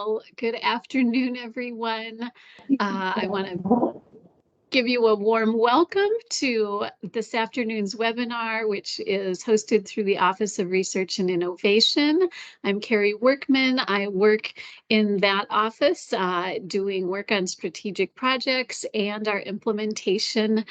Well, good afternoon, everyone. I want to give you a warm welcome to this afternoon's webinar, which is hosted through the Office of Research and Innovation. I'm Carrie Workman. I work in that office doing work on strategic projects and our implementation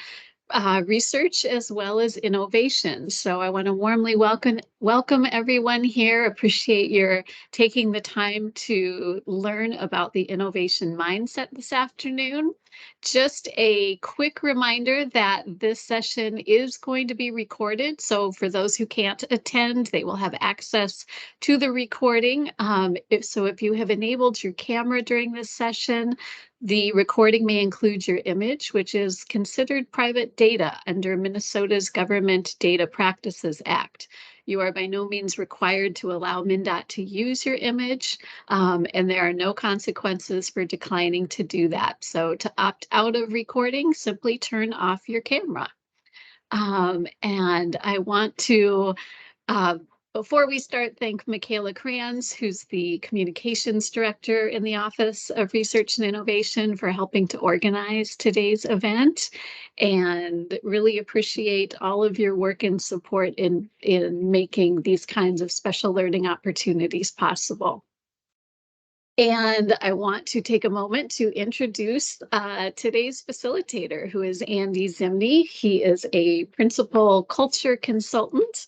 research as well as innovation. So I want to warmly welcome everyone here. Appreciate your taking the time to learn about the innovation mindset this afternoon. Just a quick reminder that this session is going to be recorded. So for those who can't attend, they will have access to the recording. If you have enabled your camera during this session, the recording may include your image, which is considered private data under Minnesota's Government Data Practices Act. You are by no means required to allow MnDOT to use your image, and there are no consequences for declining to do that. So to opt out of recording, simply turn off your camera. And I want to before we start, thank Michaela Kranz, who's the Communications Director in the Office of Research and Innovation, for helping to organize today's event, and really appreciate all of your work and support in making these kinds of special learning opportunities possible. And I want to take a moment to introduce today's facilitator, who is Andy Zimney. He is a principal culture consultant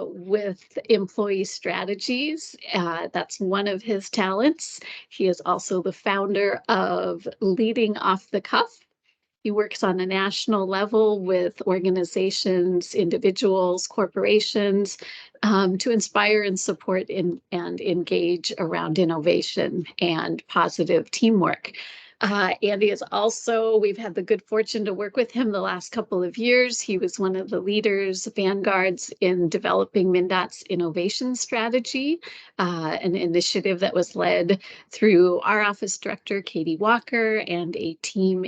with employee strategies. That's one of his talents. He is also the founder of Leading Off the Cuff. He works on a national level with organizations, individuals, corporations, to inspire and support and engage around innovation and positive teamwork. Andy is also, we've had the good fortune to work with him the last couple of years. He was one of the leaders, vanguards in developing MnDOT's innovation strategy, an initiative that was led through our office director, Katie Walker, and a team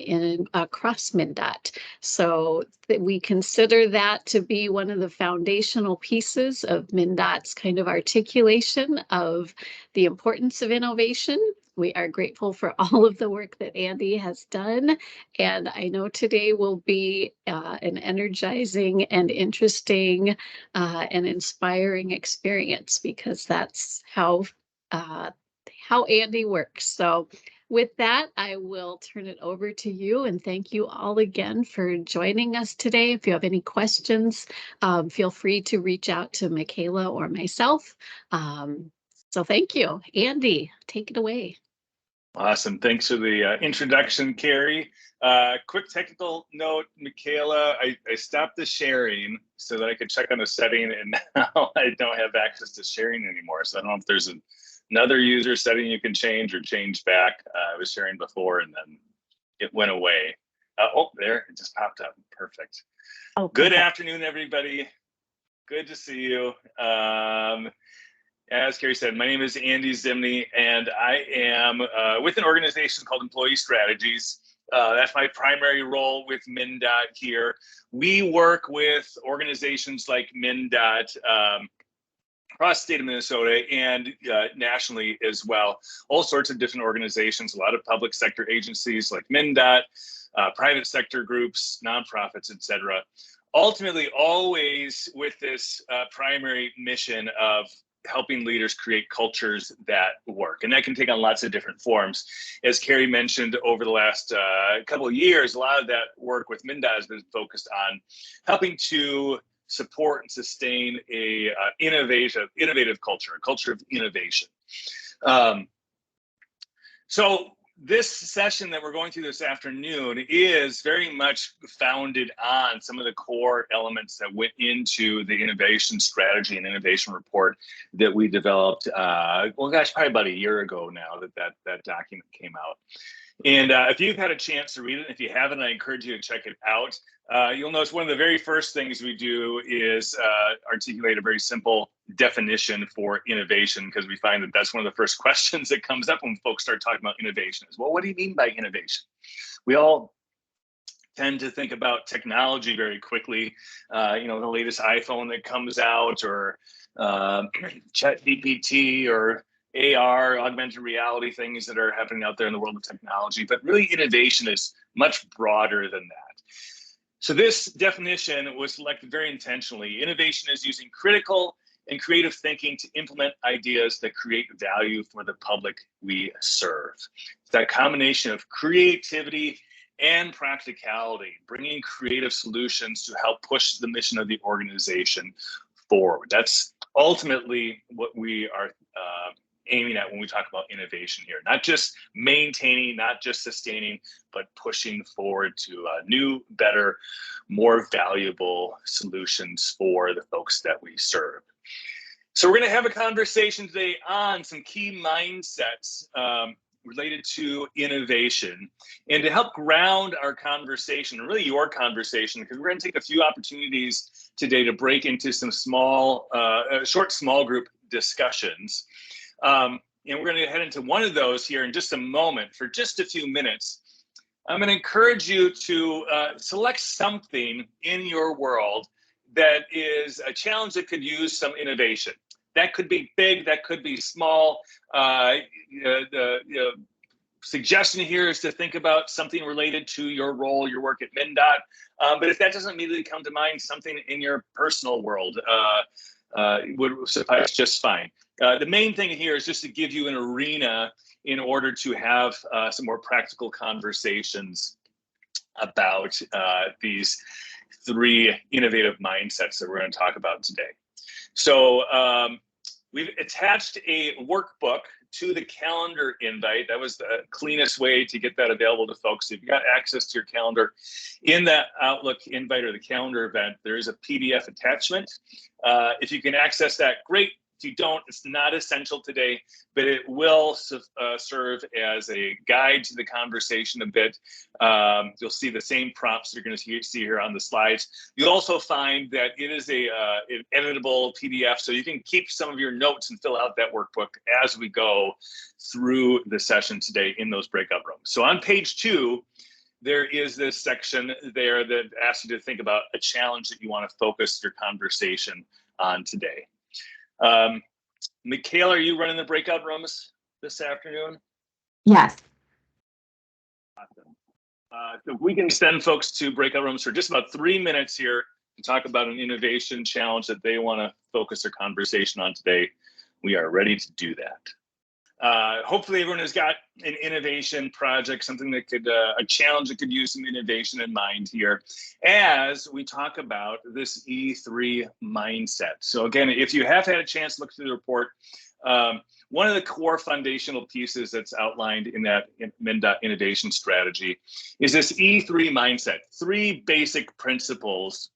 across MnDOT. So we consider that to be one of the foundational pieces of MnDOT's kind of articulation of the importance of innovation. We are grateful for all of the work that Andy has done, and I know today will be an energizing and interesting and inspiring experience, because that's how Andy works. So with that, I will turn it over to you, and thank you all again for joining us today. If you have any questions, feel free to reach out to Michaela or myself. So thank you. Andy, take it away. Awesome. Thanks for the introduction, Carrie. Quick technical note, Michaela, I stopped the sharing so that I could check on the setting, and now I don't have access to sharing anymore. So I don't know if there's another user setting you can change or change back. I was sharing before and then it went away. Oh, there, it just popped up. Perfect. Oh, good afternoon, everybody. Good to see you. As Carrie said, my name is Andy Zimney, and I am with an organization called Employee Strategies. That's my primary role with MnDOT here. We work with organizations like MnDOT across the state of Minnesota and nationally as well. All sorts of different organizations, a lot of public sector agencies like MnDOT, private sector groups, nonprofits, et cetera. Ultimately, always with this primary mission of helping leaders create cultures that work. And that can take on lots of different forms. As Carrie mentioned, over the last couple of years, a lot of that work with MnDOT has been focused on helping to support and sustain a innovative culture, a culture of innovation. So this session that we're going through this afternoon is very much founded on some of the core elements that went into the innovation strategy and innovation report that we developed, well, gosh, probably about a year ago now that document came out. And if you've had a chance to read it, if you haven't, I encourage you to check it out. You'll notice one of the very first things we do is articulate a very simple definition for innovation, because we find that that's one of the first questions that comes up when folks start talking about innovation is, well, what do you mean by innovation? We all tend to think about technology very quickly, the latest iPhone that comes out, or ChatGPT, or AR, augmented reality things that are happening out there in the world of technology, but really innovation is much broader than that. So this definition was selected very intentionally. Innovation is using critical and creative thinking to implement ideas that create value for the public we serve. It's that combination of creativity and practicality, bringing creative solutions to help push the mission of the organization forward. That's ultimately what we are aiming at when we talk about innovation here. Not just maintaining, not just sustaining, but pushing forward to new, better, more valuable solutions for the folks that we serve. So we're going to have a conversation today on some key mindsets related to innovation. And to help ground our conversation, really your conversation, because we're going to take a few opportunities today to break into some short small group discussions. And we're going to head into one of those here in just a moment for just a few minutes. I'm going to encourage you to select something in your world that is a challenge that could use some innovation. That could be big, that could be small. The suggestion here is to think about something related to your role, your work at MnDOT. But if that doesn't immediately come to mind, something in your personal world would suffice just fine. The main thing here is just to give you an arena in order to have some more practical conversations about these three innovative mindsets that we're going to talk about today. So we've attached a workbook to the calendar invite. That was the cleanest way to get that available to folks. If you got access to your calendar in that Outlook invite or the calendar event, there is a PDF attachment. If you can access that, great. If you don't, it's not essential today, but it will serve as a guide to the conversation a bit. You'll see the same prompts you're going to see here on the slides. You'll also find that it is an editable PDF, so you can keep some of your notes and fill out that workbook as we go through the session today in those breakout rooms. So on page 2, there is this section there that asks you to think about a challenge that you want to focus your conversation on today. Michaela, are you running the breakout rooms this afternoon? Yes. Awesome. So if we can send folks to breakout rooms for just about 3 minutes here to talk about an innovation challenge that they want to focus their conversation on today, we are ready to do that. Hopefully everyone has got an innovation project, something that could, a challenge that could use some innovation in mind here as we talk about this E3 mindset. So again, if you have had a chance to look through the report, one of the core foundational pieces that's outlined in that MnDOT innovation strategy is this E3 mindset, 3 basic principles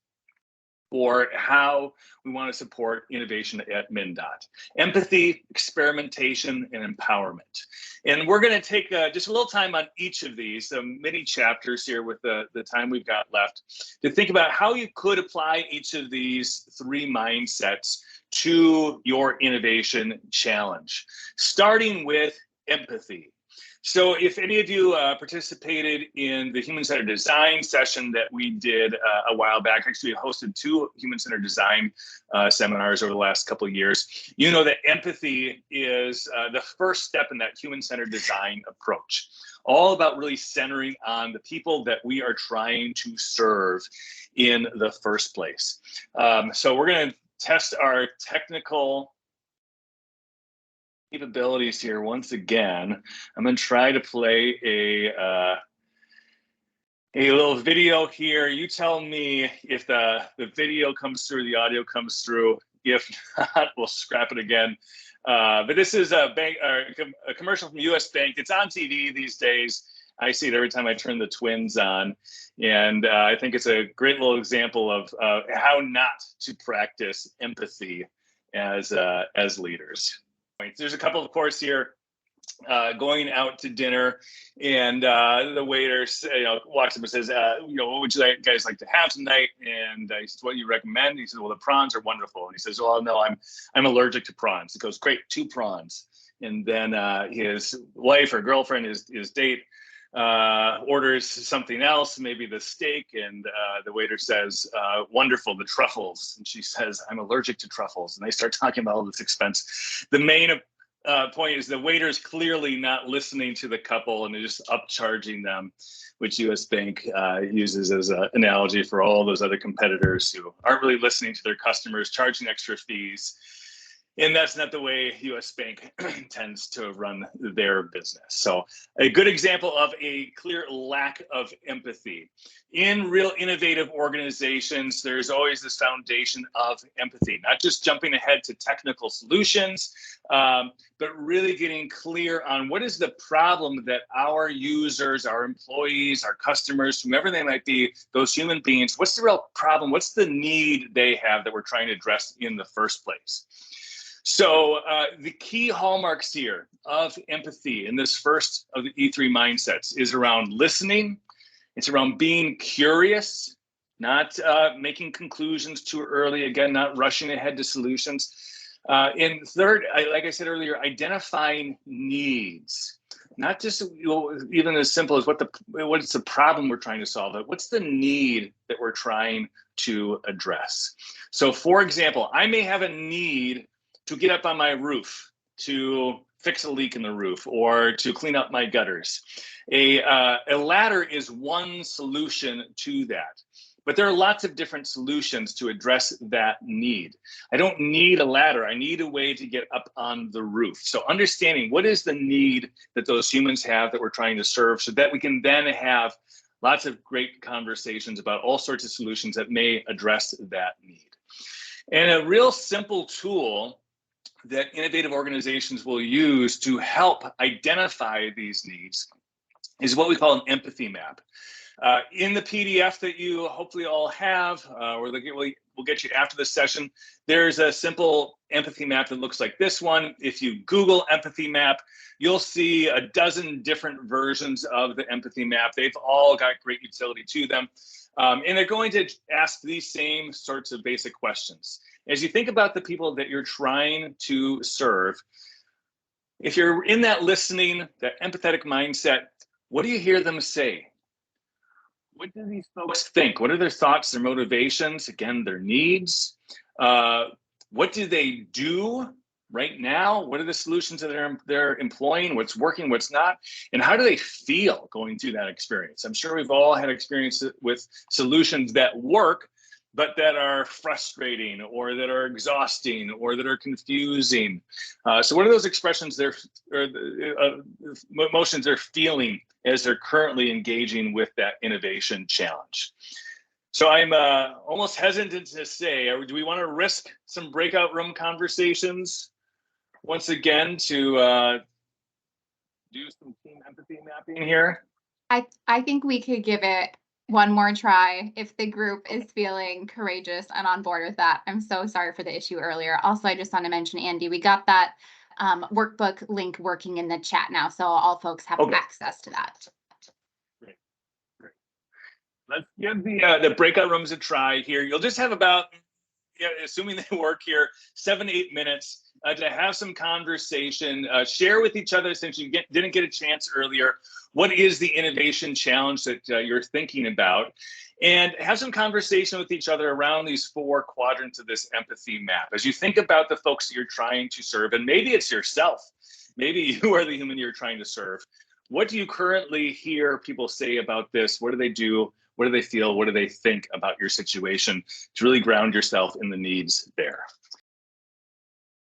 for how we want to support innovation at MnDOT: empathy, experimentation, and empowerment. And we're going to take just a little time on each of these, some mini chapters here with the time we've got left, to think about how you could apply each of these 3 mindsets to your innovation challenge, starting with empathy. So if any of you participated in the human-centered design session that we did a while back, actually we hosted 2 human-centered design seminars over the last couple of years, you know that empathy is the first step in that human-centered design approach. All about really centering on the people that we are trying to serve in the first place. So we're going to test our technical capabilities here once again. I'm going to try to play a little video here. You tell me if the video comes through, the audio comes through. If not, we'll scrap it again. But this is a commercial from US Bank. It's on TV these days. I see it every time I turn the Twins on. And I think it's a great little example of how not to practice empathy as leaders. There's a couple of course here going out to dinner, and the waiter walks up and says, what would you guys like to have tonight? And he says, what do you recommend? He says, well, the prawns are wonderful. And he says, well, no, I'm allergic to prawns. He goes, great, 2 prawns. And then his wife or girlfriend, his date, orders something else, maybe the steak, and the waiter says, wonderful, the truffles. And she says, I'm allergic to truffles. And they start talking about all this expense. The main point is the waiter's clearly not listening to the couple and they're just upcharging them, which US Bank uses as an analogy for all those other competitors who aren't really listening to their customers, charging extra fees. And that's not the way US Bank tends to run their business. So a good example of a clear lack of empathy. In real innovative organizations, there's always this foundation of empathy, not just jumping ahead to technical solutions, but really getting clear on what is the problem that our users, our employees, our customers, whomever they might be, those human beings, what's the real problem? What's the need they have that we're trying to address in the first place? So the key hallmarks here of empathy in this first of the E3 mindsets is around listening. It's around being curious, not making conclusions too early, again, not rushing ahead to solutions. And third, like I said earlier, identifying needs. Not just even as simple as what's the problem we're trying to solve, but what's the need that we're trying to address. So for example, I may have a need to get up on my roof, to fix a leak in the roof, or to clean up my gutters. A ladder is one solution to that. But there are lots of different solutions to address that need. I don't need a ladder. I need a way to get up on the roof. So understanding what is the need that those humans have that we're trying to serve, so that we can then have lots of great conversations about all sorts of solutions that may address that need. And a real simple tool that innovative organizations will use to help identify these needs is what we call an empathy map. In the PDF that you hopefully all have, or we'll get you after this session, there's a simple empathy map that looks like this one. If you Google empathy map, you'll see a dozen different versions of the empathy map. They've all got great utility to them. And they're going to ask these same sorts of basic questions. As you think about the people that you're trying to serve, if you're in that listening, that empathetic mindset, what do you hear them say? What do these folks think? What are their thoughts, their motivations? Again, their needs. What do they do right now? What are the solutions that they're employing? What's working, what's not? And how do they feel going through that experience? I'm sure we've all had experience with solutions that work, but that are frustrating, or that are exhausting, or that are confusing. So what are those expressions emotions they're feeling as they're currently engaging with that innovation challenge? So I'm almost hesitant to say, do we want to risk some breakout room conversations once again to do some team empathy mapping here? I think we could give it one more try if the group is feeling courageous and on board with that. I'm so sorry for the issue earlier. Also, I just want to mention, Andy, we got that workbook link working in the chat now, so all folks have access to that. Great. Let's give the breakout rooms a try here. You'll just have about, assuming they work here, 7 to 8 minutes to have some conversation, share with each other, since you didn't get a chance earlier, what is the innovation challenge that you're thinking about, and have some conversation with each other around these 4 quadrants of this empathy map. As you think about the folks that you're trying to serve, and maybe it's yourself, maybe you are the human you're trying to serve, what do you currently hear people say about this? What do they do? What do they feel? What do they think about your situation? To really ground yourself in the needs there.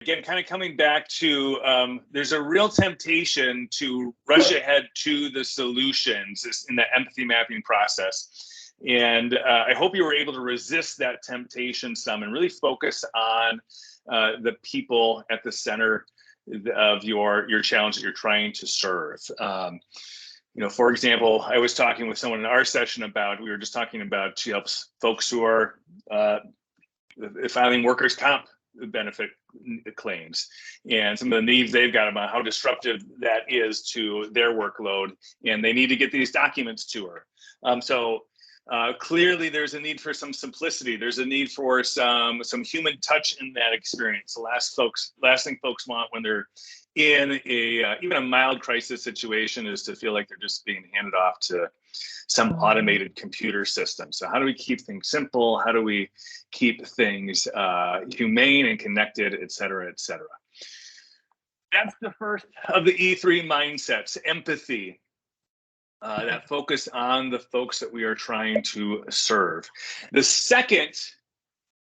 Again, kind of coming back to, there's a real temptation to rush ahead to the solutions in the empathy mapping process. And I hope you were able to resist that temptation some and really focus on the people at the center of your challenge that you're trying to serve. For example, I was talking with someone in our session we were just talking about, she helps folks who are filing workers' comp benefit claims, and some of the needs they've got about how disruptive that is to their workload, and they need to get these documents to her. So clearly there's a need for some simplicity. There's a need for some human touch in that experience. The last thing folks want when they're in even a mild crisis situation is to feel like they're just being handed off to some automated computer system. So how do we keep things simple? How do we keep things humane and connected, et cetera, et cetera? That's the first of the E3 mindsets, empathy. That focus on the folks that we are trying to serve. The second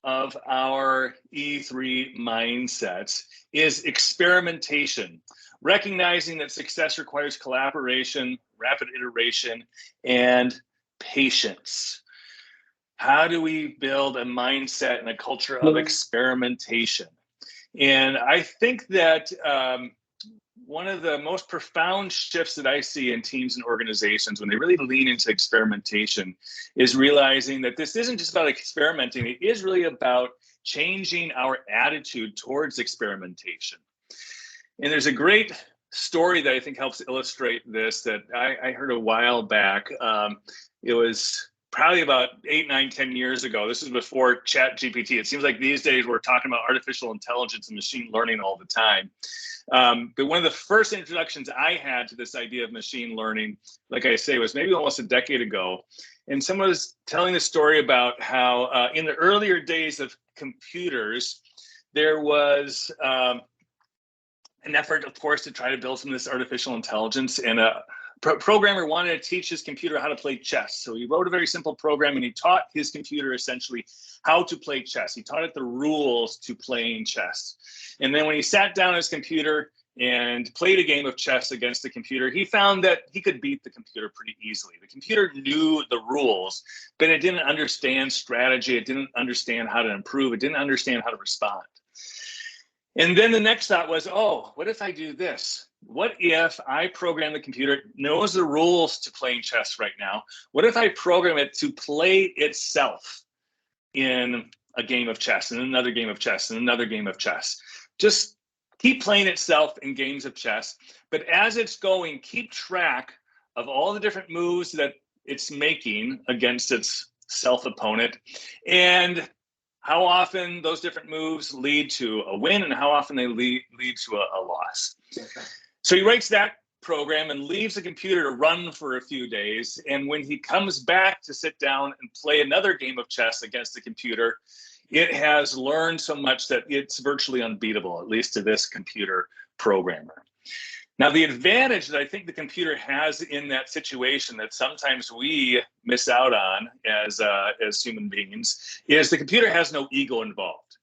of our E3 mindsets is experimentation, recognizing that success requires collaboration, rapid iteration, and patience. How do we build a mindset and a culture of experimentation? And I think that one of the most profound shifts that I see in teams and organizations when they really lean into experimentation is realizing that this isn't just about experimenting, it is really about changing our attitude towards experimentation. And there's a great story that I think helps illustrate this that I heard a while back. It was probably about 8, 9, 10 years ago. This is before Chat GPT. It seems like these days we're talking about artificial intelligence and machine learning all the time. But one of the first introductions I had to this idea of machine learning, like I say, was maybe almost a decade ago. And someone was telling the story about how in the earlier days of computers, there was an effort, of course, to try to build some of this artificial intelligence. And a programmer wanted to teach his computer how to play chess. So he wrote a very simple program and he taught his computer essentially how to play chess. He taught it the rules to playing chess. And then when he sat down at his computer and played a game of chess against the computer, he found that he could beat the computer pretty easily. The computer knew the rules, but it didn't understand strategy. It didn't understand how to improve. It didn't understand how to respond. And then the next thought was, oh, what if I do this? What if I program the computer, it knows the rules to playing chess right now? What if I program it to play itself in a game of chess and another game of chess and another game of chess? Just keep playing itself in games of chess. But as it's going, keep track of all the different moves that it's making against its self-opponent and how often those different moves lead to a win and how often they lead to a loss. So he writes that program and leaves the computer to run for a few days. And when he comes back to sit down and play another game of chess against the computer, it has learned so much that it's virtually unbeatable, at least to this computer programmer. Now, the advantage that I think the computer has in that situation that sometimes we miss out on as human beings is the computer has no ego involved.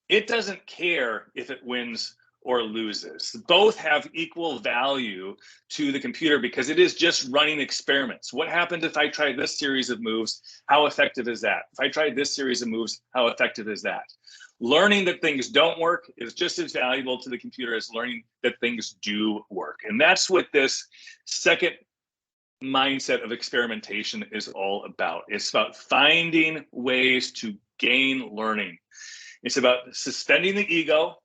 It doesn't care if it wins or loses. Both have equal value to the computer because it is just running experiments. What happened if I tried this series of moves? How effective is that? If I tried this series of moves, how effective is that? Learning that things don't work is just as valuable to the computer as learning that things do work. And that's what this second mindset of experimentation is all about. It's about finding ways to gain learning. It's about suspending the ego,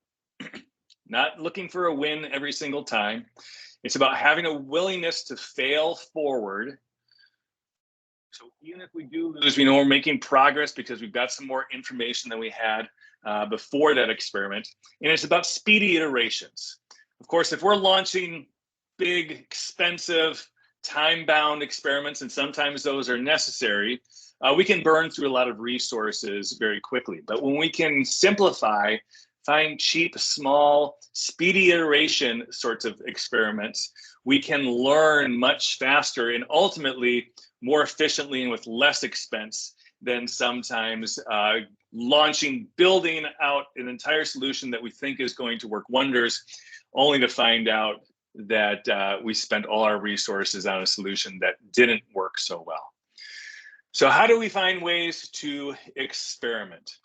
not looking for a win every single time. It's about having a willingness to fail forward. So even if we do lose, we know we're making progress because we've got some more information than we had before that experiment. And it's about speedy iterations. Of course, if we're launching big, expensive, time-bound experiments, and sometimes those are necessary, we can burn through a lot of resources very quickly. But when we can simplify, find cheap, small, speedy iteration sorts of experiments, we can learn much faster and ultimately more efficiently and with less expense than sometimes building out an entire solution that we think is going to work wonders, only to find out that we spent all our resources on a solution that didn't work so well. So how do we find ways to experiment?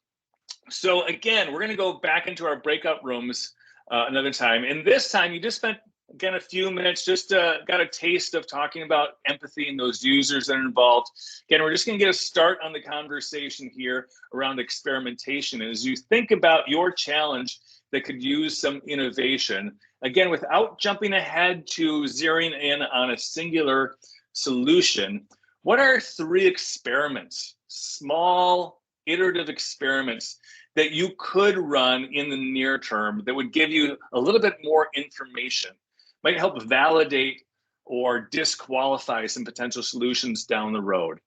So again, we're going to go back into our breakout rooms another time. And this time you just spent, again, a few minutes, just got a taste of talking about empathy and those users that are involved. Again, we're just going to get a start on the conversation here around experimentation. And as you think about your challenge that could use some innovation, again, without jumping ahead to zeroing in on a singular solution, what are 3 experiments, small, iterative experiments that you could run in the near term that would give you a little bit more information, might help validate or disqualify some potential solutions down the road?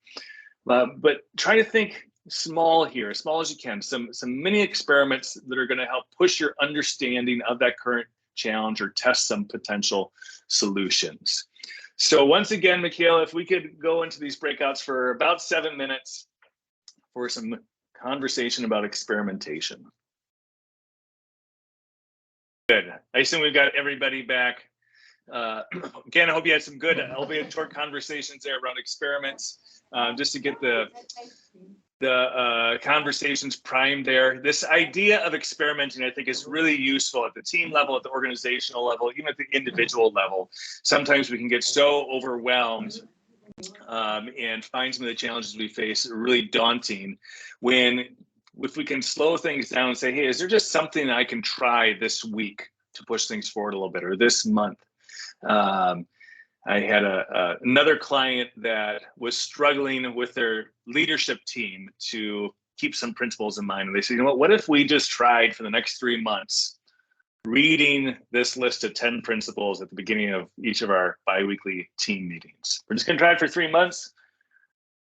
But try to think small here, as small as you can, some mini experiments that are going to help push your understanding of that current challenge or test some potential solutions. So once again, Michaela, if we could go into these breakouts for about 7 minutes for some conversation about experimentation. Good. I assume we've got everybody back. Again, I hope you had some good, albeit short conversations there around experiments, just to get the conversations primed there. This idea of experimenting, I think, is really useful at the team level, at the organizational level, even at the individual level. Sometimes we can get so overwhelmed and find some of the challenges we face really daunting if we can slow things down and say, hey, is there just something I can try this week to push things forward a little bit, or this month? I had another client that was struggling with their leadership team to keep some principles in mind. And they said, you know what if we just tried for the next 3 months reading this list of 10 principles at the beginning of each of our biweekly team meetings? We're just going to try it for 3 months.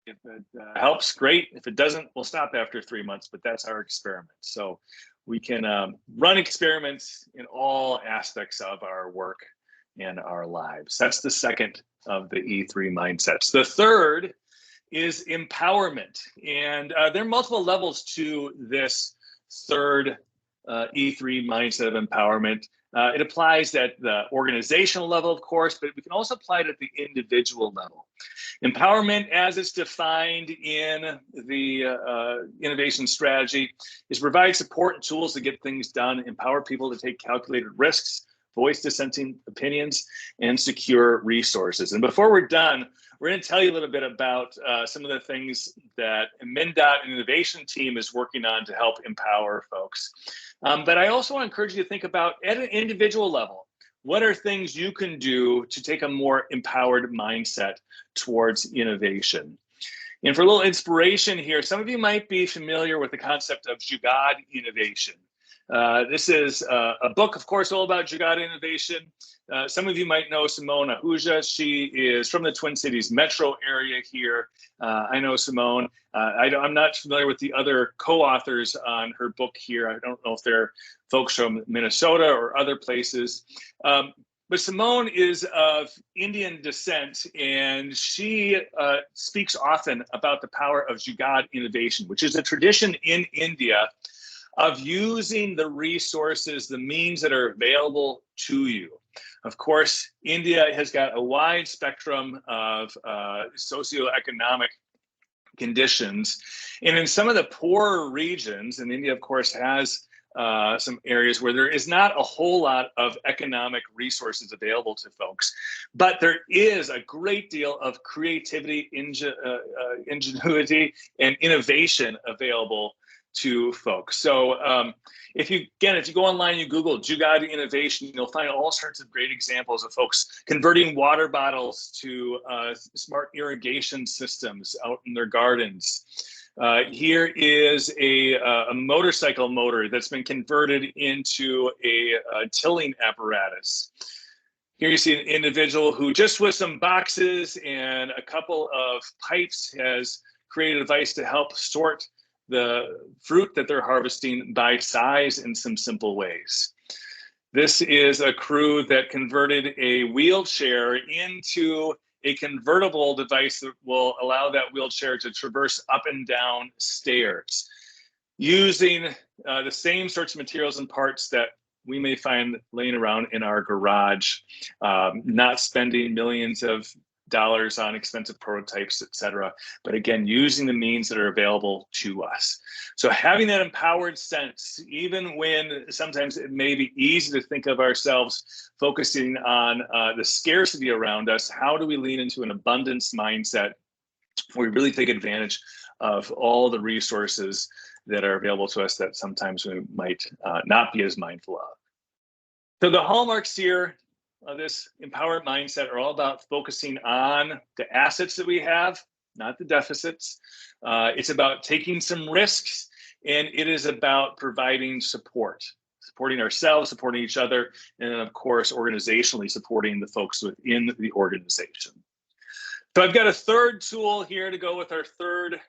If it helps, great. If it doesn't, we'll stop after 3 months, but that's our experiment. So we can run experiments in all aspects of our work and our lives. That's the second of the E3 mindsets. The third is empowerment. And there are multiple levels to this third E3 mindset of empowerment. It applies at the organizational level, of course, but we can also apply it at the individual level. Empowerment, as it's defined in the innovation strategy, is provide support and tools to get things done, empower people to take calculated risks, voice dissenting opinions, and secure resources. And before we're done, we're going to tell you a little bit about some of the things that MnDOT innovation team is working on to help empower folks. But I also want to encourage you to think about, at an individual level, what are things you can do to take a more empowered mindset towards innovation? And for a little inspiration here, some of you might be familiar with the concept of Jugaad innovation. This is a book, of course, all about Jugaad innovation. Some of you might know Simone Ahuja. She is from the Twin Cities metro area here. I know Simone. I'm not familiar with the other co-authors on her book here. I don't know if they're folks from Minnesota or other places. But Simone is of Indian descent, and she speaks often about the power of Jugaad innovation, which is a tradition in India of using the resources, the means that are available to you. Of course, India has got a wide spectrum of socioeconomic conditions. And in some of the poorer regions, and India, of course, has some areas where there is not a whole lot of economic resources available to folks, but there is a great deal of creativity, ingenuity, and innovation available to folks. So if you go online, you Google Jugaad innovation, you'll find all sorts of great examples of folks converting water bottles to smart irrigation systems out in their gardens. Here is a motorcycle motor that's been converted into a tilling apparatus. Here you see an individual who just with some boxes and a couple of pipes has created a device to help sort the fruit that they're harvesting by size in some simple ways. This is a crew that converted a wheelchair into a convertible device that will allow that wheelchair to traverse up and down stairs, using the same sorts of materials and parts that we may find laying around in our garage, not spending millions of dollars on expensive prototypes, et cetera, but again, using the means that are available to us. So having that empowered sense, even when sometimes it may be easy to think of ourselves focusing on the scarcity around us, how do we lean into an abundance mindset where we really take advantage of all the resources that are available to us that sometimes we might not be as mindful of. So the hallmarks here of this empowered mindset are all about focusing on the assets that we have, not the deficits. It's about taking some risks, and it is about providing support, supporting ourselves, supporting each other, and then of course, organizationally supporting the folks within the organization. So I've got a third tool here to go with our third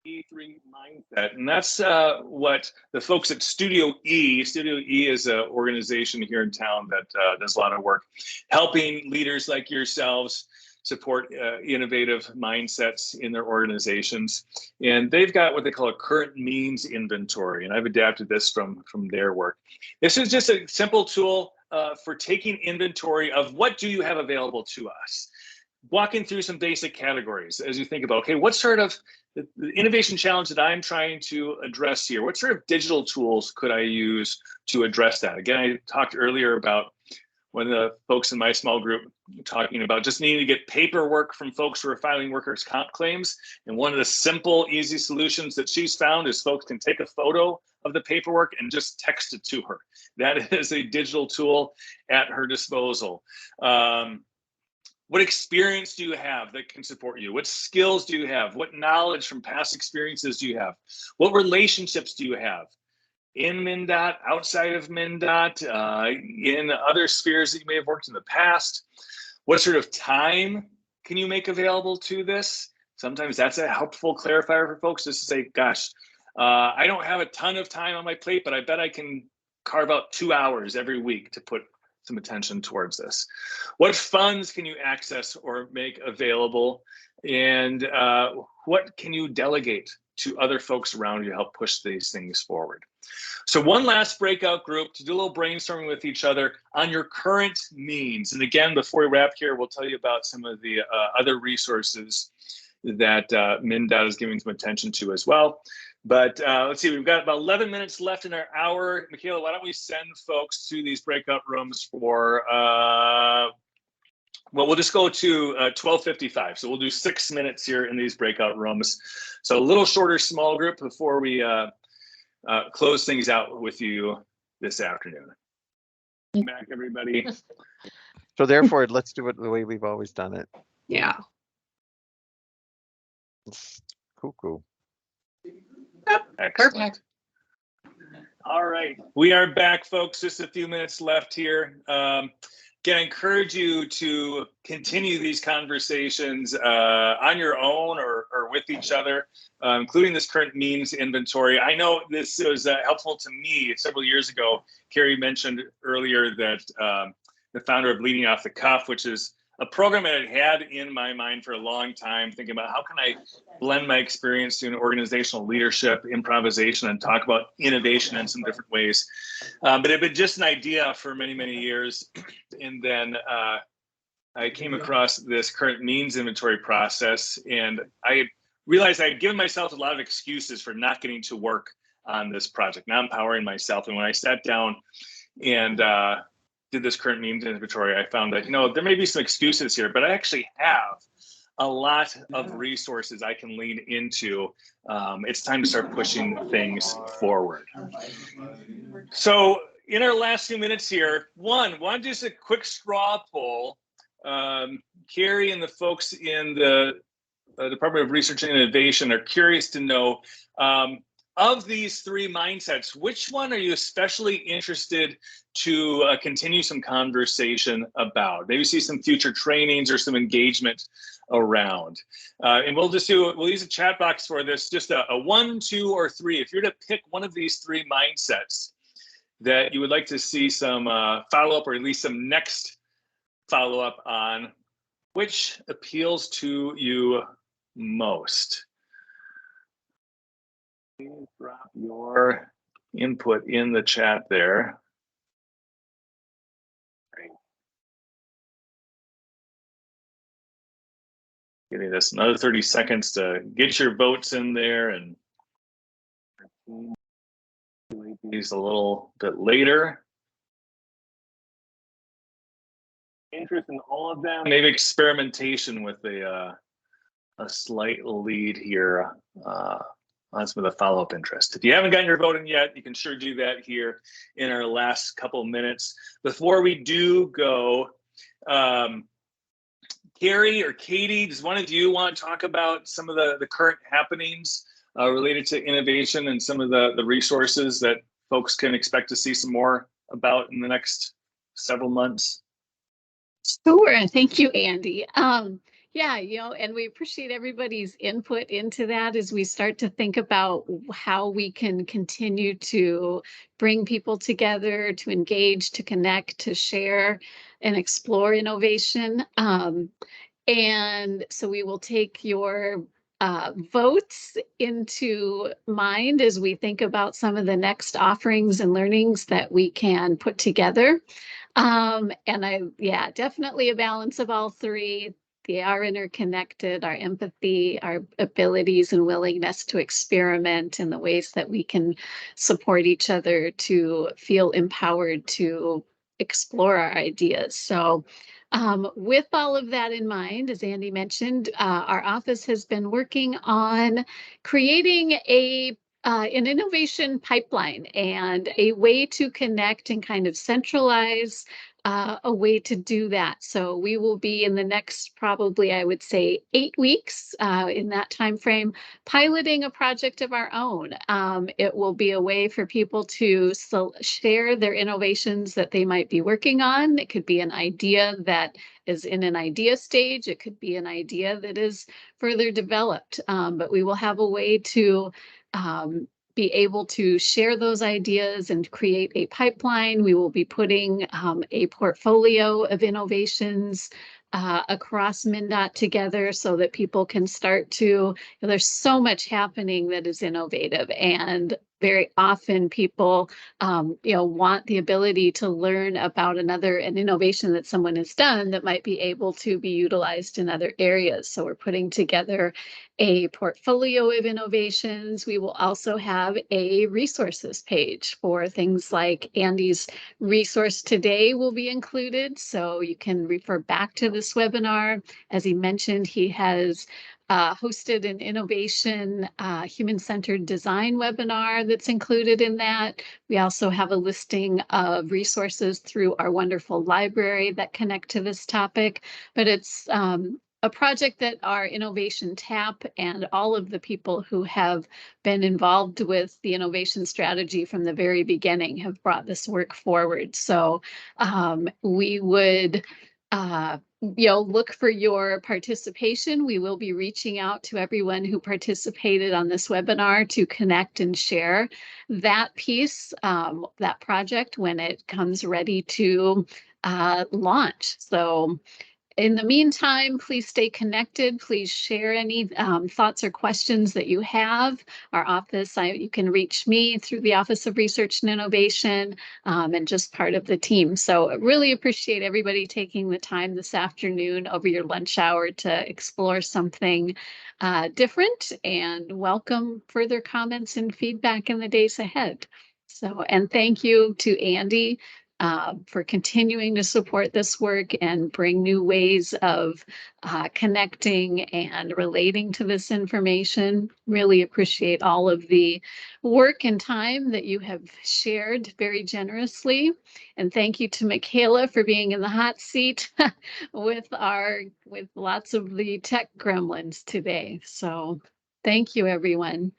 E3 mindset, and that's what the folks at Studio E is an organization here in town that does a lot of work helping leaders like yourselves support innovative mindsets in their organizations. And they've got what they call a current means inventory, and I've adapted this from their work. This is just a simple tool for taking inventory of what do you have available to us, walking through some basic categories as you think about, okay, what sort of the innovation challenge that I'm trying to address here, what sort of digital tools could I use to address that? Again, I talked earlier about one of the folks in my small group talking about just needing to get paperwork from folks who are filing workers' comp claims. And one of the simple, easy solutions that she's found is folks can take a photo of the paperwork and just text it to her. That is a digital tool at her disposal. What experience do you have that can support you? What skills do you have? What knowledge from past experiences do you have? What relationships do you have in MnDOT, outside of MnDOT, in other spheres that you may have worked in the past? What sort of time can you make available to this? Sometimes that's a helpful clarifier for folks, just to say, gosh, I don't have a ton of time on my plate, but I bet I can carve out 2 hours every week to put some attention towards this. What funds can you access or make available? And what can you delegate to other folks around you to help push these things forward? So one last breakout group to do a little brainstorming with each other on your current means. And again, before we wrap here, we'll tell you about some of the other resources that MnDOT is giving some attention to as well. But let's see, we've got about 11 minutes left in our hour. Michaela, why don't we send folks to these breakout rooms for, well, we'll just go to 12:55. So we'll do 6 minutes here in these breakout rooms. So a little shorter small group before we close things out with you this afternoon. Back, everybody. So therefore, let's do it the way we've always done it. Yeah. It's cuckoo. Excellent. All right, we are back, folks. Just a few minutes left here. Again, I encourage you to continue these conversations on your own or with each other, including this current means inventory. I know this was helpful to me several years ago. Carrie mentioned earlier that the founder of Leading Off the Cuff, which is a program that I had in my mind for a long time, thinking about how can I blend my experience in organizational leadership, improvisation, and talk about innovation in some different ways. But it had been just an idea for many, many years. And then I came across this current means inventory process, and I realized I had given myself a lot of excuses for not getting to work on this project, not empowering myself. And when I sat down and did this current means inventory, I found that, there may be some excuses here, but I actually have a lot of resources I can lean into. It's time to start pushing things forward. So in our last few minutes here, one just a quick straw poll. Carrie and the folks in the Department of Research and Innovation are curious to know, of these three mindsets, which one are you especially interested to continue some conversation about? Maybe see some future trainings or some engagement around. And we'll use a chat box for this, just a 1, 2, or 3. If you're to pick one of these three mindsets that you would like to see some follow-up or at least some next follow-up on, which appeals to you most? Please drop your input in the chat there. Great. Giving this another 30 seconds to get your votes in there and these a little bit later. Interest in all of them. Maybe experimentation with a slight lead here. On some of the follow-up interest. If you haven't gotten your vote in yet, you can sure do that here in our last couple minutes. Before we do go, Carrie or Katie, does one of you want to talk about some of the current happenings related to innovation and some of the resources that folks can expect to see some more about in the next several months? Sure. Thank you, Andy. Yeah, and we appreciate everybody's input into that as we start to think about how we can continue to bring people together, to engage, to connect, to share, and explore innovation. And so we will take your votes into mind as we think about some of the next offerings and learnings that we can put together. Yeah, definitely a balance of all three. They are interconnected, our empathy, our abilities and willingness to experiment, and the ways that we can support each other to feel empowered to explore our ideas. So, with all of that in mind, as Andy mentioned, our office has been working on creating an innovation pipeline and a way to connect and kind of centralize a way to do that. So we will be in the next, probably, I would say, 8 weeks in that time frame, piloting a project of our own. It will be a way for people to share their innovations that they might be working on. It could be an idea that is in an idea stage. It could be an idea that is further developed. But we will have a way to be able to share those ideas and create a pipeline. We will be putting a portfolio of innovations across MnDOT together so that people can start to, there's so much happening that is innovative, and very often people want the ability to learn about an innovation that someone has done that might be able to be utilized in other areas. So we're putting together a portfolio of innovations. We will also have a resources page for things like Andy's resource today will be included. So you can refer back to this webinar. As he mentioned, he has hosted an innovation human-centered design webinar that's included in that. We also have a listing of resources through our wonderful library that connect to this topic, but it's a project that our innovation TAP and all of the people who have been involved with the innovation strategy from the very beginning have brought this work forward. So we would look for your participation. We will be reaching out to everyone who participated on this webinar to connect and share that piece, that project, when it comes ready to launch. So in the meantime, please stay connected. Please share any thoughts or questions that you have. Our office, you can reach me through the Office of Research and Innovation, and just part of the team. So I really appreciate everybody taking the time this afternoon over your lunch hour to explore something different, and welcome further comments and feedback in the days ahead. So, and thank you to Andy for continuing to support this work and bring new ways of connecting and relating to this information. Really appreciate all of the work and time that you have shared very generously. And thank you to Michaela for being in the hot seat with lots of the tech gremlins today. So thank you, everyone.